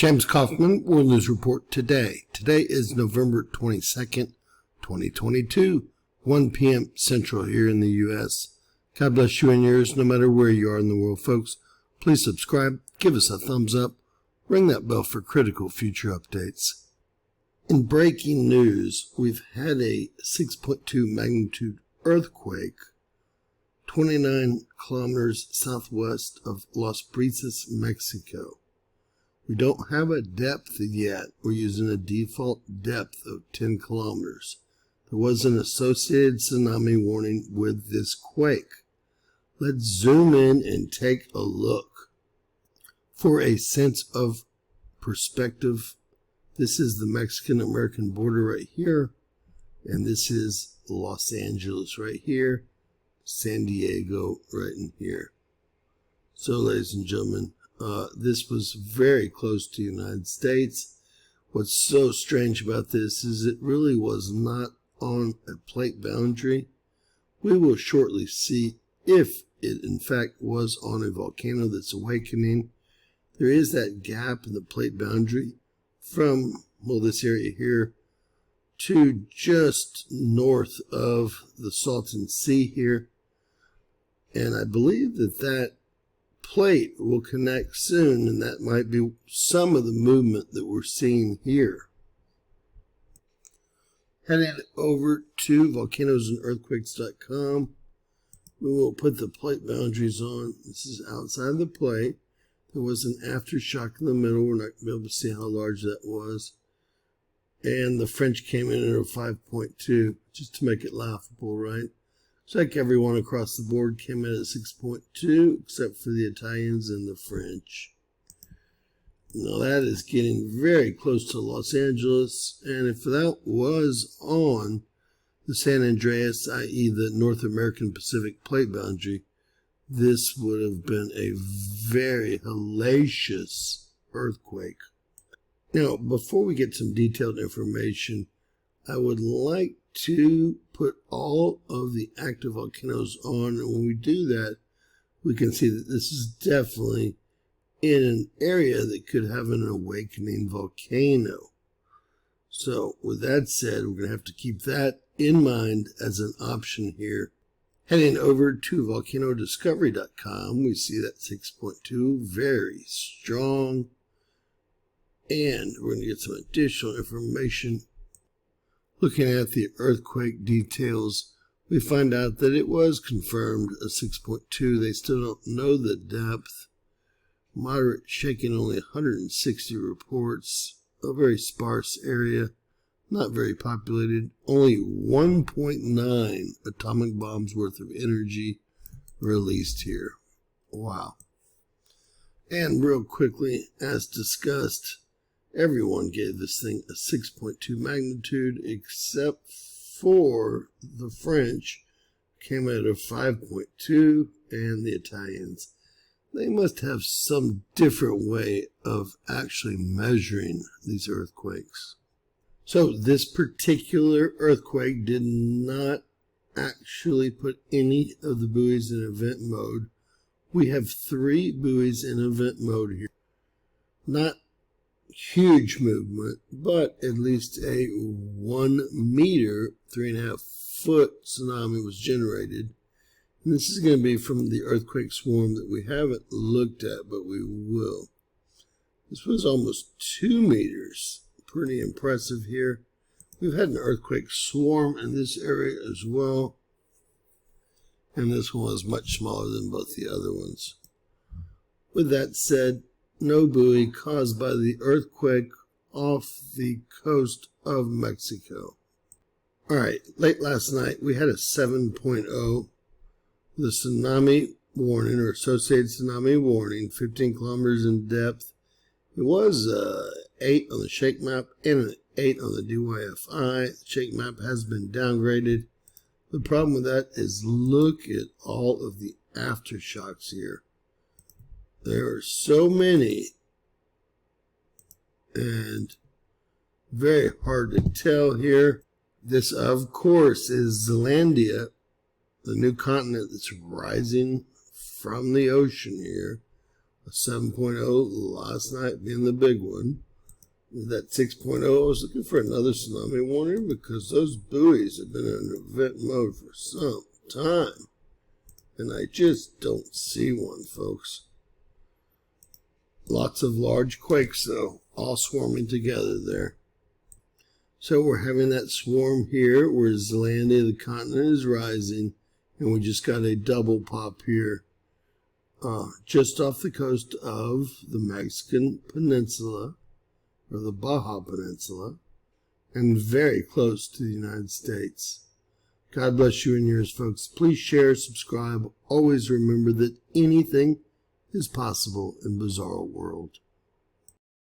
James Kaufman, World News Report today. Today is November 22nd, 2022, 1 p.m. Central here in the U.S. God bless you and yours, no matter where you are in the world, folks. Please subscribe, give us a thumbs up, ring that bell for critical future updates. In breaking news, we've had a 6.2 magnitude earthquake 29 kilometers southwest of Las Brisas, Mexico. We don't have a depth yet. We're using a default depth of 10 kilometers. There was an associated tsunami warning with this quake. Let's zoom in and take a look. For a sense of perspective, this is the Mexican-American border right here, and this is Los Angeles right here, San Diego right in here. So, ladies and gentlemen, this was very close to the United States. What's so strange about this is it really was not on a plate boundary. We will shortly see if it in fact was on a volcano that's awakening. There is that gap in the plate boundary from, well, this area here to just north of the Salton Sea here. And I believe that that plate will connect soon, and that might be some of the movement that we're seeing here. Heading over to volcanosandearthquakes.com, we will put the plate boundaries on. This is outside the plate. There was an aftershock in the middle. We're not going to be able to see how large that was. And the French came in at a 5.2, just to make it laughable, right? It's like everyone across the board came in at 6.2, except for the Italians and the French. Now that is getting very close to Los Angeles, and if that was on the San Andreas, i.e. the North American Pacific plate boundary, this would have been a very hellacious earthquake. Now, before we get some detailed information, I would like to put all of the active volcanoes on, and when we do that, we can see that this is definitely in an area that could have an awakening volcano. So with that said, we're going to have to keep that in mind as an option here. Heading over to volcanodiscovery.com, we see that 6.2, very strong, and we're going to get some additional information. Looking at the earthquake details, we find out that it was confirmed a 6.2. They still don't know the depth. Moderate shaking, only 160 reports. A very sparse area, not very populated. Only 1.9 atomic bombs worth of energy released here. Wow. And real quickly, as discussed, everyone gave this thing a 6.2 magnitude except for the French, came at a 5.2, and the Italians. They must have some different way of actually measuring these earthquakes. So this particular earthquake did not actually put any of the buoys in event mode. We have 3 buoys in event mode here. Not huge movement, but at least a 1 meter, 3.5 foot tsunami was generated. And this is going to be from the earthquake swarm that we haven't looked at, but we will. This was almost 2 meters. Pretty impressive here. We've had an earthquake swarm in this area as well. And this one was much smaller than both the other ones. With that said, no buoy caused by the earthquake off the coast of Mexico. Alright, late last night we had a 7.0. The tsunami warning, or associated tsunami warning, 15 kilometers in depth. It was 8 on the shake map and an 8 on the DYFI. The shake map has been downgraded. The problem with that is look at all of the aftershocks here. There are so many, and very hard to tell here. This, of course, is Zealandia, the new continent that's rising from the ocean here. A 7.0 last night being the big one. That 6.0, I was looking for another tsunami warning because those buoys have been in event mode for some time. And I just don't see one, folks. Lots of large quakes, though, all swarming together there. So we're having that swarm here where Zealandia, the continent, is rising. And we just got a double pop here. Just off the coast of the Mexican Peninsula, or the Baja Peninsula, and very close to the United States. God bless you and yours, folks. Please share, subscribe. Always remember that anything is possible in Bizarro World.